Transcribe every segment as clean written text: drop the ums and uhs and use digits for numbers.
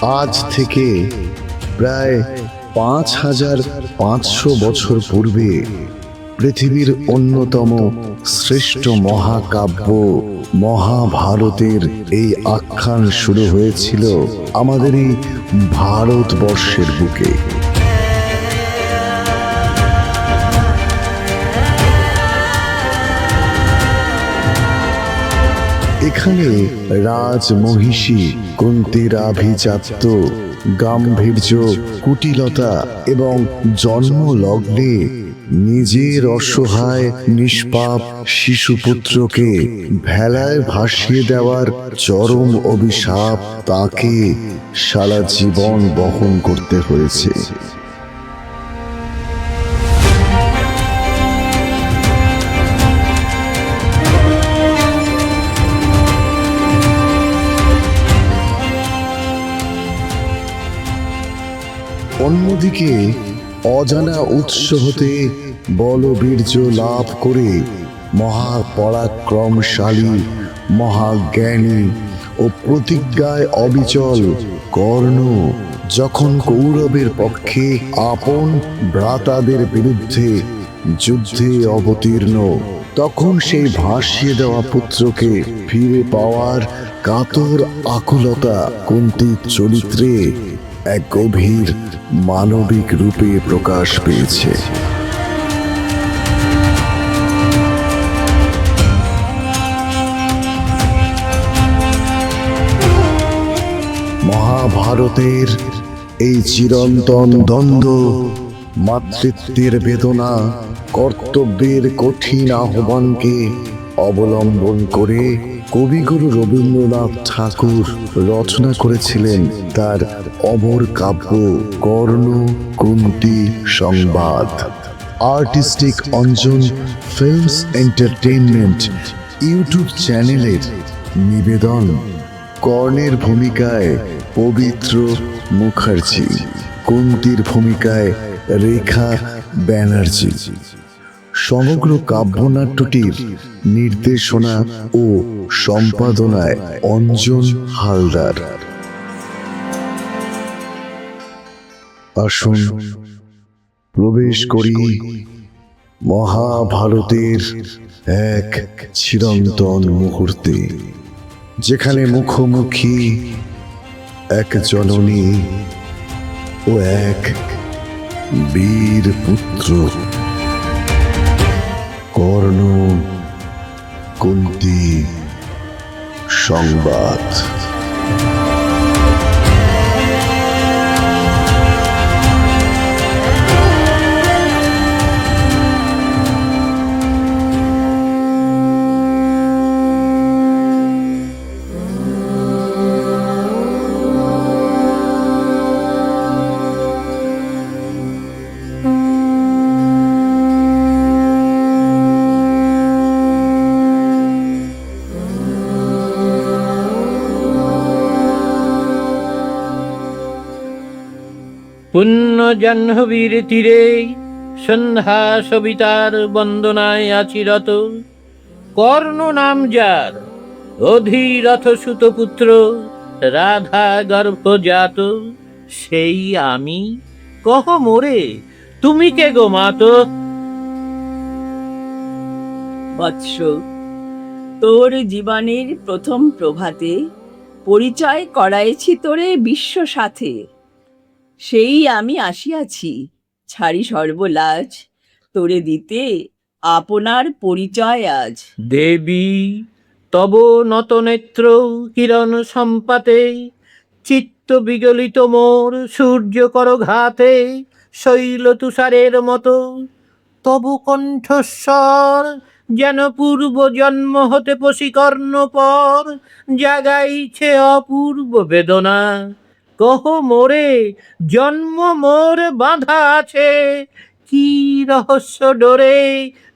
আজ থেকে প্রায় 5500 বছর পূর্বে পৃথিবীর অন্যতম শ্রেষ্ঠ মহাকাব্য মহাভারতের এই আখ্যান শুরু হয়েছিল আমাদের এই ভারতবর্ষের বুকে। এখানে রাজমহিষী কুন্তির আভিজাত্য, গাম্ভীর্য, কুটিলতা এবং জন্মলগ্নে নিজের অসহায় নিষ্পাপ শিশুপুত্রকে ভেলায় ভাসিয়ে দেওয়ার চরম অভিশাপ তাকে সারা জীবন বহন করতে হয়েছে। অন্যদিকে অজানা উৎস হতে বলবীর্য লাভ করে মহাপরাক্রমশালী, মহাজ্ঞানী ও প্রতিজ্ঞায় অবিচল কর্ণ যখন কৌরবের পক্ষে আপন ভ্রাতাদের বিরুদ্ধে যুদ্ধে অবতীর্ণ, তখন সেই ভাসিয়ে দেওয়া পুত্রকে ফিরে পাওয়ার কাতর আকুলতা কুন্তির চরিত্রে এক গভীর মানবিক রূপে প্রকাশ পেয়েছে। মহাভারতের এই চিরন্তন দ্বন্দ্ব, মাতৃত্বের বেদনা, কর্তব্যের কঠিন আহ্বানকে অবলম্বন করে কবিগুরু রবীন্দ্রনাথ ঠাকুর রচনা করেছিলেন তার অমর কাব্য কর্ণ কুন্তি সংবাদ। Artistic Anjan films entertainment YouTube চ্যানেলের নিবেদন। কর্ণের ভূমিকায় পবিত্র মুখার্জি, কুন্তির ভূমিকায় রেখা ব্যানার্জি। সমগ্র কাব্যনাট্যটির নির্দেশনা ও সম্পাদনায় অঞ্জন হালদার। আসুন প্রবেশ করি মহাভারতের এক চিরন্তন মুহূর্তে, যেখানে মুখোমুখি এক জননী ও এক বীর পুত্র, কর্ণ কুন্তি সংবাদ। পুণ্য জাহ্নবীর তীরে সন্ধ্যা সবিতার বন্দনায় আচিরত, কর্ণ নাম যার, অধিরথ সুতপুত্র, রাধা গর্ভজাত, সেই আমি। কহ মোরে, তুমি কে গো মাতো? বৎস, তোর জীবনের প্রথম প্রভাতে পরিচয় করাইছি তোরে বিশ্ব সাথে। সেই আমি আসিয়াছি, ছাড়ি সর্বলাজ, তোরে দিতে আপনার পরিচয় আজ। দেবী তব নতনেত্র কিরণ সম্পাতে, চিত্ত বিগলিত মোর সূর্য কর ঘাতে, শৈল তুষারের মতো তব কণ্ঠস্বর, যেন পূর্ব জন্ম হতে পশিকর্ণ পর, জাগাইছে অপূর্ব বেদনা। কহ মোরে, জন্ম মোর বাঁধা আছে, কি রহস্য ডোরে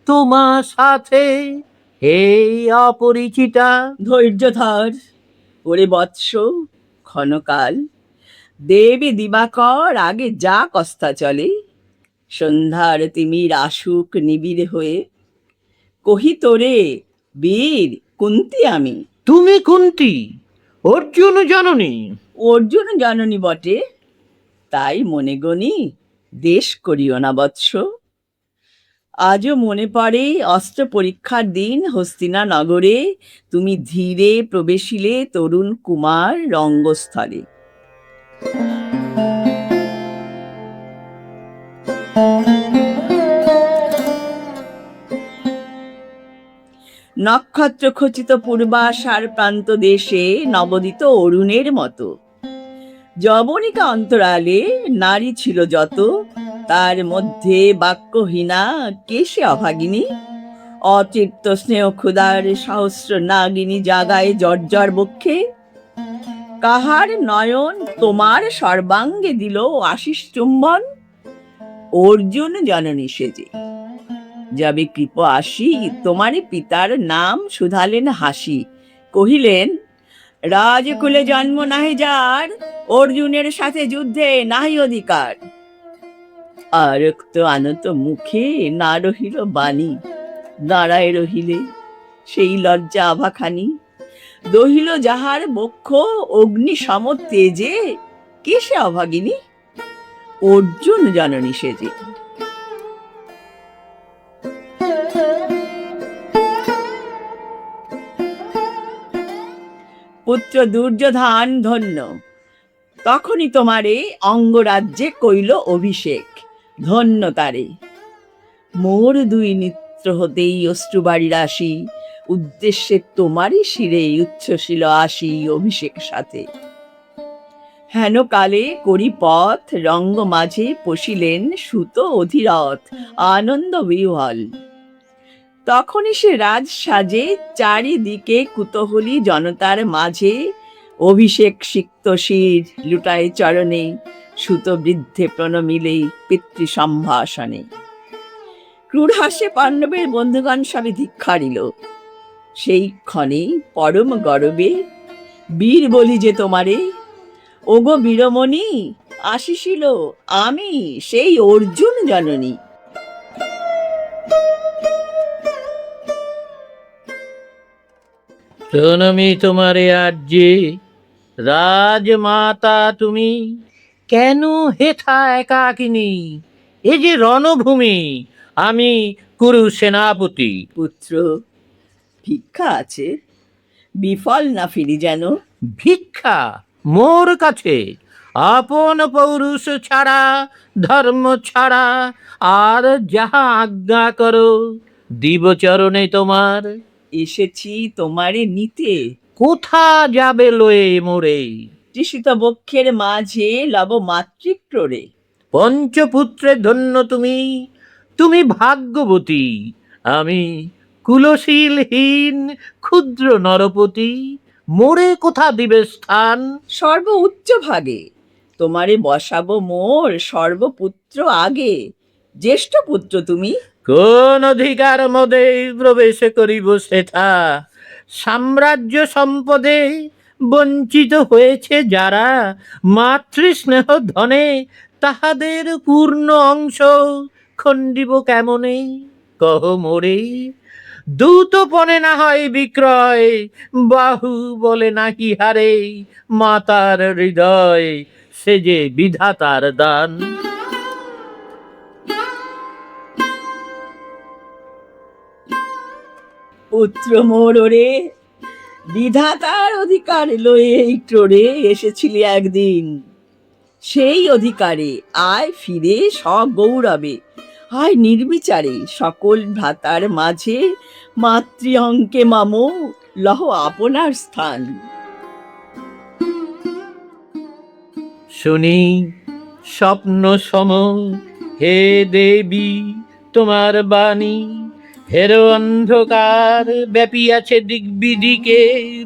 তোমার সাথে, হে অপরিচিতা? ধৈর্য ধর ওরে বৎস, ক্ষণকাল দেবী দিবাকর আগে যা কস্তা চলে, সন্ধ্যার তিমির আসুক নিবিড় হয়ে, কহি তোরে বীর কুন্তি আমি। তুমি কুন্তি? অর্জুন জননী। অর্জুন জননী বটে, তাই মনে গনি দেশ করিও না বৎস। আজও মনে পড়ে অস্ত্র পরীক্ষার দিন হস্তিনা নগরে তুমি ধীরে প্রবেশিলে তরুণ কুমার রঙ্গস্থলে। নক্ষত্র খচিত পূর্বাশার প্রান্ত দেশে নবদিত অরুণের মতো যবনিকা অন্তরালে নারী ছিল যত, তার মধ্যে বাক্যহীনা কেশে অভাগিনী। অতৃপ্ত স্নেহ ক্ষুধার সহস্র নাগিনী জাগায় জর্জর বক্ষে। কাহার নয়ন তোমার সর্বাঙ্গে দিল আশিস চুম্বন? অর্জুন জননী সেজে। যাবে কৃপ আসি তোমারে পিতার নাম শুধালেন হাসি, কহিলেন রাজকুলে জন্ম নাহি যার, অর্জুনের সাথে যুদ্ধে নাহি অধিকার। আরক্ত আনত মুখে না রহিল বাণী, দাঁড়ায় রহিলে সেই লজ্জা আভাখানি। দহিল যাহার বক্ষ অগ্নি সম তেজে, কে সে অভাগিনী? অর্জুন জননী সেজে। পুত্র দুর্যোধন ধন্য, তখনই তোমারে অঙ্গরাজ্যে কইল অভিষেক, ধন্য তারে। মোর দুই নেত্র হতেই অশ্রুবাড়ি রাশি, উদ্দেশ্যে তোমারই শিরে উচ্ছ্বসিল আসি অভিষেক সাথে। হেন কালে করি পথ রঙ্গ মাঝে পশিলেন সুত অধিরথ আনন্দ বিহ্বল। তখনই সে রাজ সাজে চারিদিকে কুতূহলী জনতার মাঝে, অভিষেক সিক্ত শির লুটায় চরণে, সুত বৃদ্ধে প্রণমিলে পিতৃ সম্ভাষণে। ক্রূর হাসে পাণ্ডবের বন্ধুগণ সবে ধিক্কারিল, সেই ক্ষণে পরম গর্বে বীর বলি যে তোমারে। ওগো বীরমণি আসিছিল আমি সেই অর্জুন জননী। প্রণমি তোমারে আর্যে রাজমাতা তুমি, কেন হেথা একাকিনী? এ যে রণভূমি, আমি কুরু সেনাপতি। পুত্র ভিক্ষা আছে, বিফল না ফিরি যেন। ভিক্ষা মোর কাছে? আপন পৌরুষ ছাড়া, ধর্ম ছাড়া, আর যাহা আজ্ঞা করো দিব চরণে তোমার। এসেছি তোমারে নিতে, কোথা যাবে লয়ে মোরে? তৃষিত বক্ষের মাঝে লব মাতৃক্রোড়ে। পঞ্চপুত্রে ধন্য তুমি, তুমি ভাগ্যবতী। আমি কুলশীলহীন ক্ষুদ্র নরপতি, মোরে কোথা দিবে স্থান? সর্ব উচ্চ ভাগে তোমারে বসাবো মোর সর্বপুত্র আগে। জ্যেষ্ঠ পুত্র তুমি। কোন অধিকার মদে প্রবেশ করিব সেথা? সাম্রাজ্য সম্পদে বঞ্চিত হয়েছে যারা, মাতৃস্নেহ ধনে তাহাদের পূর্ণ অংশ খণ্ডিব কেমনে? কহ মোরে। দূতপণে না হয় বিক্রয়, বাহু বলে নাকি হারে, মাতার হৃদয় সে যে বিধাতার দান। পুত্র মোর ওরে, বিধাতার অধিকার লয়ে এই ক্রোড়ে এসেছিলি একদিন। সেই অধিকারে আয় ফিরে সগৌরবে, আয় নির্বিচারে সকল ভ্রাতার মাঝে, মাতৃ অঙ্কে মামো লহ আপনার স্থান। শুনি স্বপ্ন সম হে দেবী তোমার বাণী, হের অন্ধকার ব্যাপিয়াছে দিগ্বিদিকে,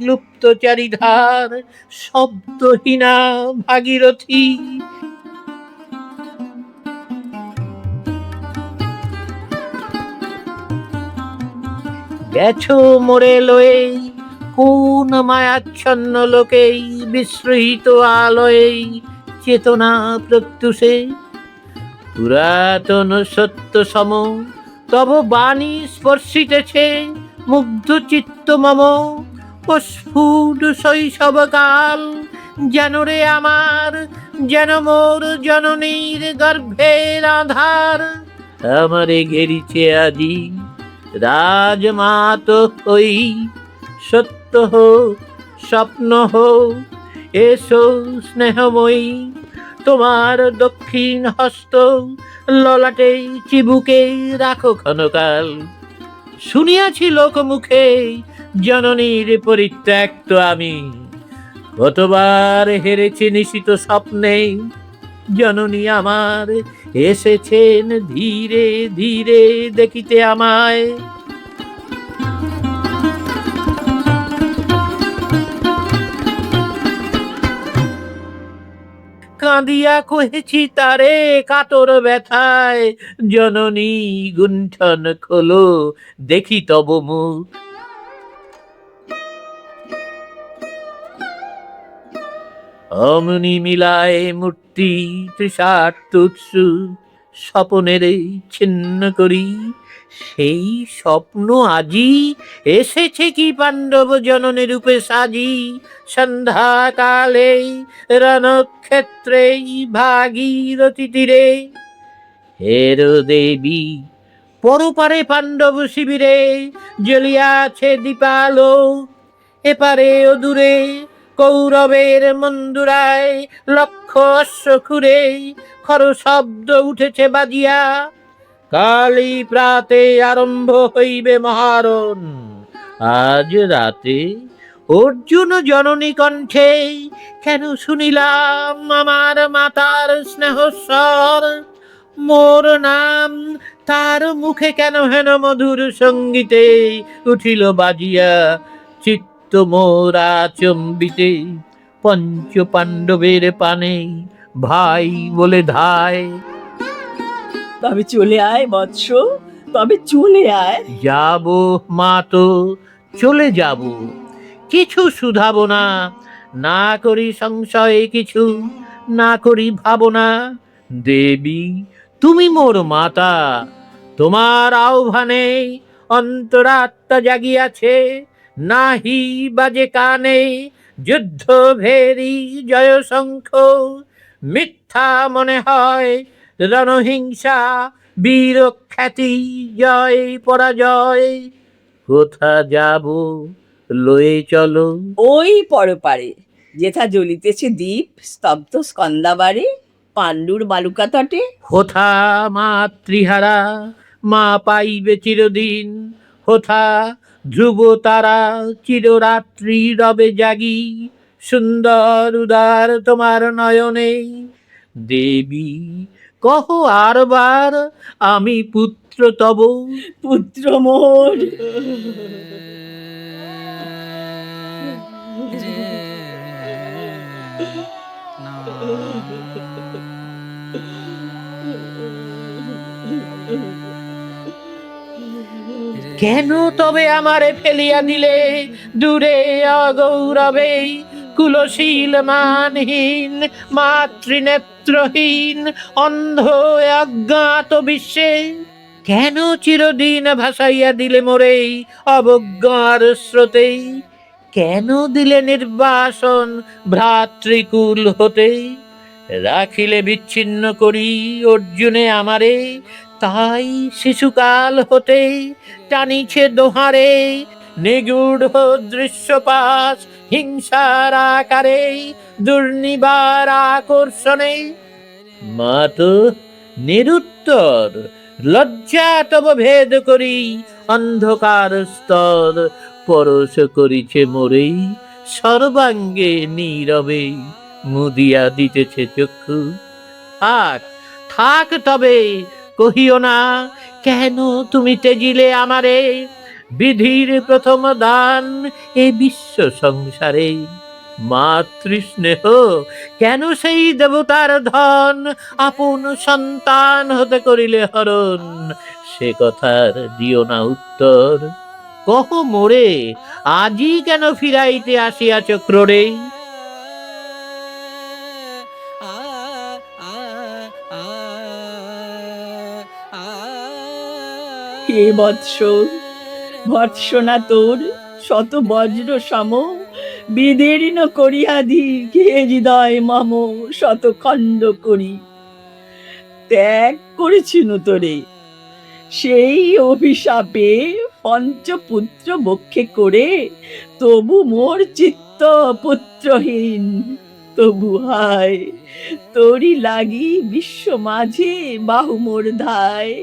লুপ্ত চারিধার শব্দহীনা ভাগীরথী। গেছো মোরে লয়ে কোন মায়াচ্ছন্ন লোকেই, বিস্মৃত আলোয় চেতনা প্রত্যুষে। পুরাতন সত্য সম তব বাণী স্পর্শিতেছে মুগ্ধ চিত্ত মম, প্রস্ফুট শৈশবকাল, যেন রে আমার, যেন মোর জননীর গর্ভের আধার। আমারে ঘেরিছে আজি রাজমাত হই, সত্য হোক স্বপ্ন হোক, এসো স্নেহময়ী, তোমার দক্ষিণ হস্ত ললাটে চিবুকে রাখো ক্ষণকাল। শুনিয়াছি লোকমুখে জননীর পরিত্যক্ত আমি, কতবার হেরেছি নিশিত স্বপ্নে, জননী আমার এসেছেন ধীরে ধীরে দেখিতে আমায়। কাঁদিয়া কহেছি তারে কাতর ব্যথায়, জননী গুণ্ঠন খোলো দেখি তব মুখ। অমনি মিলায় মূর্তি তৃষার্ত উৎসুক, স্বপনের ছিন্ন করি সেই স্বপ্ন আজি, এসেছে কি পাণ্ডব জননী রূপে সাজি। সন্ধ্যাকালে রণক্ষেত্রে ভাগীরথী তীরে, হেরো দেবী পরপারে পাণ্ডব শিবিরে, জ্বলিয়াছে দীপালো এপারে ও দূরে, কৌরবের মন্দুরায় লক্ষ অশ্বক্ষুরে, খর শব্দ উঠেছে বাজিয়া, কালী প্রাতে আরম্ভ হইবে মহারণ। আজ রাতে অর্জুন জননী কণ্ঠে কেন শুনিলাম আমার মাতার স্নেহস্বর, মোর নাম তার মুখে কেন হেন মধুর সঙ্গীতে উঠিল বাজিয়া, চিত্ত মোরা চম্বিতে, পঞ্চ পাণ্ডবের পানে ভাই বলে ধায়। তবে চলে আয় বৎস, তবে চলে আয়। যাব মা তো চলে যাব, কিছু শুধাবো না, না করি সংশয়ে কিছু, না করি ভাবনা। দেবী তুমি মোর মাতা, তোমার আহ্বানে অন্তরাত্মা জাগিয়াছে, নাহি বাজে কানে যুদ্ধ ভেরি জয় শঙ্খ, মিথ্যা মনে হয় রণহিংসা বীর খ্যাতি জয় পরাজয়। কোথা যাব লয়ে চলো, ওই পরপারে যেথা জ্বলিতেছে দ্বীপ স্তব্ধ স্কন্দাবারে, পাণ্ডুর বালুকা তটে। হোথা মাতৃহারা মা পাইবে চিরদিন, হোথা ধ্রুব তারা চিররাত্রি রবে জাগি, সুন্দর উদার তোমার নয়নে। দেবী কহ আরবার আমি পুত্র তব, পুত্র মোর। কেন তবে আমারে ফেলিয়া দিলে দূরে অগৌরবে, কুলশীল মানহীন মাতৃনেত্রহীন অন্ধ অজ্ঞাত বিশ্বে, কেন চিরদিন ভাসাইয়া দিলে মোরে অবজ্ঞার স্রোতে, কেন দিলে নির্বাসন ভ্রাতৃকুল হতে, রাখিলে বিচ্ছিন্ন করি অর্জুনে আমারে, তাই শিশুকাল হতে টানিছে দোহারে, নিগূঢ় দৃশ্যপাশ হিংসার আকারে, দুর্নিবার আকর্ষণে। মা তো নিরুত্তর, লজ্জা তব ভেদ করি অন্ধকার স্তর, পরশ করিছে মোরে সর্বাঙ্গে নীরবে, মুদিয়া দিতেছে চক্ষু। থাক থাক তবে কহিও না, কেন তুমি তেজিলে আমারে, বিধির প্রথম দান এ বিশ্ব সংসারে। মাতৃস্নেহ কেন সেই দেবতার ধন, আপন সন্তান হতে করিলে হরণ, সে কথার দিও না উত্তর। কহ মোরে আজি কেন ফিরাইতে আসিয়াছ ক্রোড়ে। হে বৎস, ভৎসনা তোর শত বজ্র সম বিদীর্ণ করিয়া দি কে হৃদয় মম শত খণ্ড করি। ত্যাগ করেছিল তোরে, সেই অভিশাপে পঞ্চপুত্র বক্ষে করে, তবু মোর চিত্ত পুত্রহীন। তবু হায় তোরি লাগি বিশ্ব মাঝে বাহু মোর ধায়,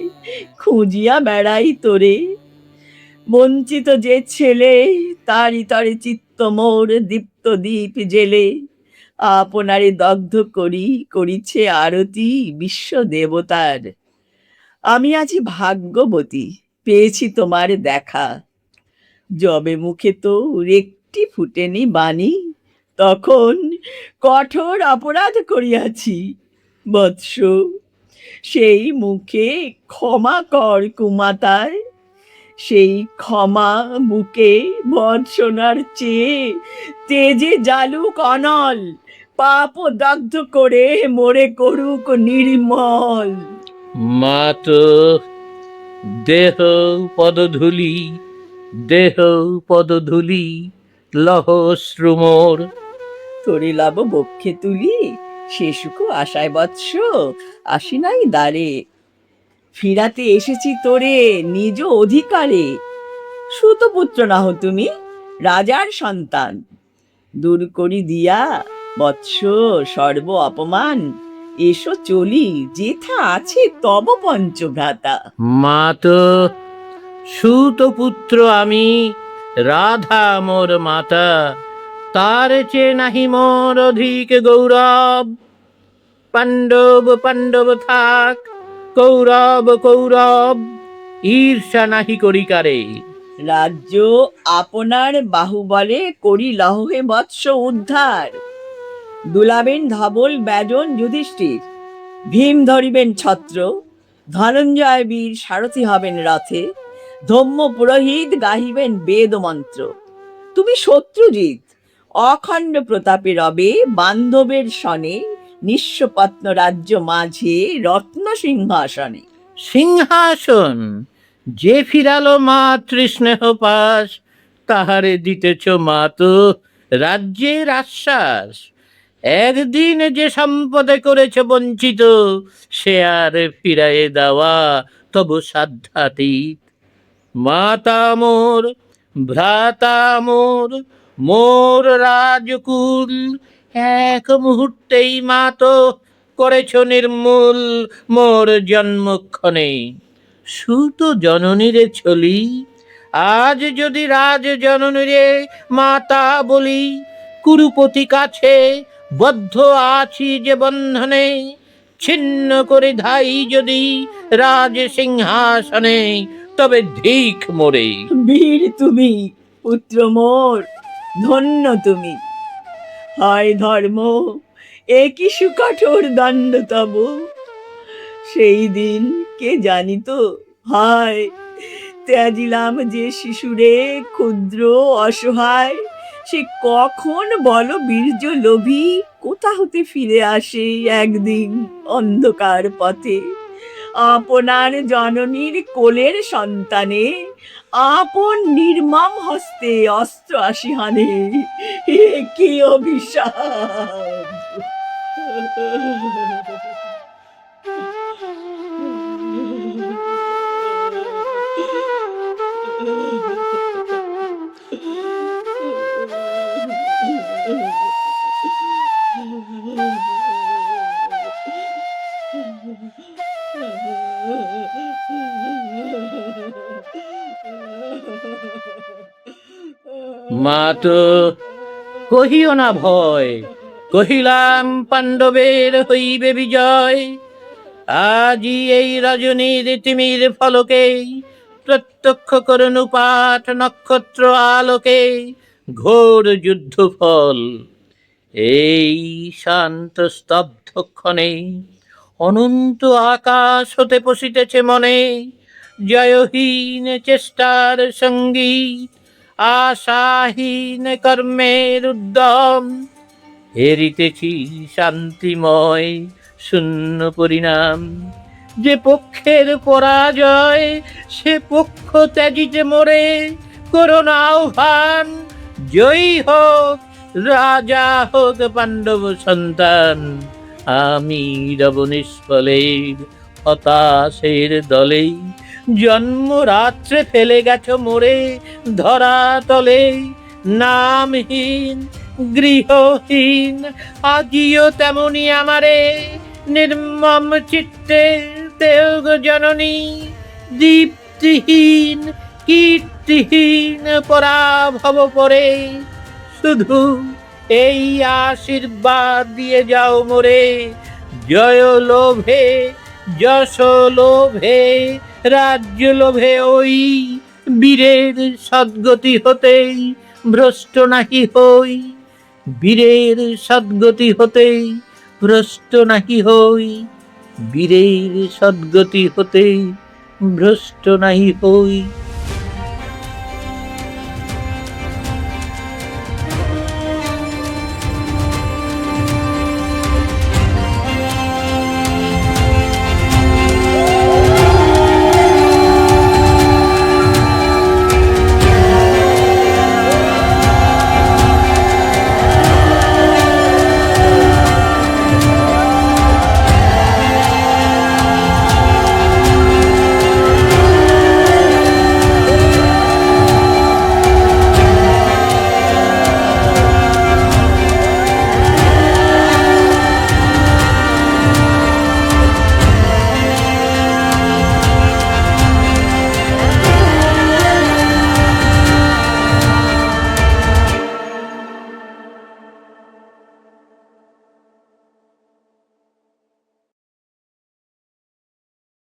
খুঁজিয়া বেড়াই তোরে। বঞ্চিত যে ছেলে, তারি তরে চিত্ত মোর দীপ্ত দীপ জেলে, আপনারে দগ্ধ করি করিছে আরতি বিশ্ব দেবতার। আমি আছি ভাগ্যবতী, পেয়েছি তোমার দেখা। যবে মুখে তো একটি ফুটেনি বাণী, তখন কঠোর অপরাধ করিয়াছি। বৎস, সেই মুখে ক্ষমা কর কুমাতায়, সেই ক্ষমা বুকে ভর্ৎসনার চেয়ে তেজে জালুক অনল, পাপ দগ্ধ করে মোরে করুক নির্মল। মা তো দেহ পদধূলি, দেহ পদধূলি লহ শ্রুমোর। তোরে লাভ বক্ষে তুলি, সে সুখ আশায় বৎস আসি নাই দ্বারে। ফিরাতে এসেছি তোরে নিজ অধিকারে। সুতপুত্র নাহ তুমি, রাজার সন্তান। দূর করি দিয়া বৎস সর্ব অপমান, এসো চলি যেথা আছে তব পঞ্চভ্রাতা। মা তো সুতপুত্র আমি, রাধা মোর মাতা, তার চেয়ে নাহি মোর অধিক গৌরব। পাণ্ডব পাণ্ডব থাক, কৌরব কৌরব, ঈর্ষা নাহি করি কারে। রাজ্য আপনার বাহুবলে করি লহে বৎস উদ্ধার। দুলাবেন ধবল ব্যজন যুধিষ্ঠির, ভীম ধরিবেন ছত্র, ধনঞ্জয় বীর সারথি হবেন রথে, ধম্ম পুরোহিত গাহিবেন বেদ মন্ত্র। তুমি শত্রুজিৎ, অখণ্ড প্রতাপে রবে বান্ধবের সনে, নিঃস্বপত্ন রাজ্য মাঝে রত্ন সিংহাসনে। সিংহাসন যে ফিরালো মা তৃষ্ণেহ পাশ, তাহারে দিতেছ মা তো রাজ্যের আশ্বাস। একদিন যে সম্পদে করেছ বঞ্চিত, সে আর ফিরায়ে দেওয়া তবু সাধ্যাতীত। মাতা মোর, ভ্রাতা মোর, মোর রাজকুল, এক মুহূর্তেই মা তো করেছ নির্মূল মোর জন্মক্ষণে। সুত জননীরে ছলি, আজ যদি রাজ জননীরে মাতা বলি, কুরুপতি কাছে বদ্ধ আছি যে বন্ধনে, ছিন্ন করে ধাই যদি রাজ সিংহাসনে, তবে ধিক মোরে। বীর তুমি, পুত্র মোর, ধন্য তুমি। হয় ধর্ম, একই সুকঠোর দণ্ড তব। সেই দিন কে জানিত, হায় ত্যাজিলাম যে শিশুরে ক্ষুদ্র অসহায়, সে কখন বল বীর্য লোভী কোথা হতে ফিরে আসে একদিন অন্ধকার পথে। আপনার জননীর কোলের সন্তানে, আপন নির্মম হস্তে অস্ত্র আসি হানে, এ কি অভিশাপ! মা তো কহিও না ভয়, কহিলাম পাণ্ডবের হইবে বিজয়। আজি এই রজনীর তিমির ফলকে, প্রত্যক্ষ করুন পাঠ নক্ষত্র আলোকে, ঘোর যুদ্ধ ফল। এই শান্ত স্তব্ধক্ষণে অনন্ত আকাশ হতে পশিতেছে মনে, জয়হীন চেষ্টার সঙ্গী, আশাহীন কর্মের উদ্যম। হেরিতেছি শান্তিময় শূন্য পরিণাম, যে পক্ষের পরাজয় সে পক্ষ ত্যাজিতে মোরে, করোনা আহ্বান, জয়ী হোক রাজা, হোক পাণ্ডব সন্তান। আমি রব নিষ্ফলের হতাশের দলে, জন্ম রাত্রে ফেলে গেছ মোরে ধরা তলে। নামহীন গৃহহীন আজিও তেমনি আমারে, নির্মম চিত্তে দেও গো জননী। দীপ্তিহীন কীর্তিহীন পরাভব পরে, শুধু এই আশীর্বাদ দিয়ে যাও মোরে, জয় লোভে যশ লোভে রাজ্য লোভে ওই, বীরের সদ্গতি হতেই ভ্রষ্ট নাহি হই। বীরের সদ্গতি হতেই ভ্রষ্ট নাহি হই, বীরের সদ্গতি হতেই ভ্রষ্ট নাহি হই।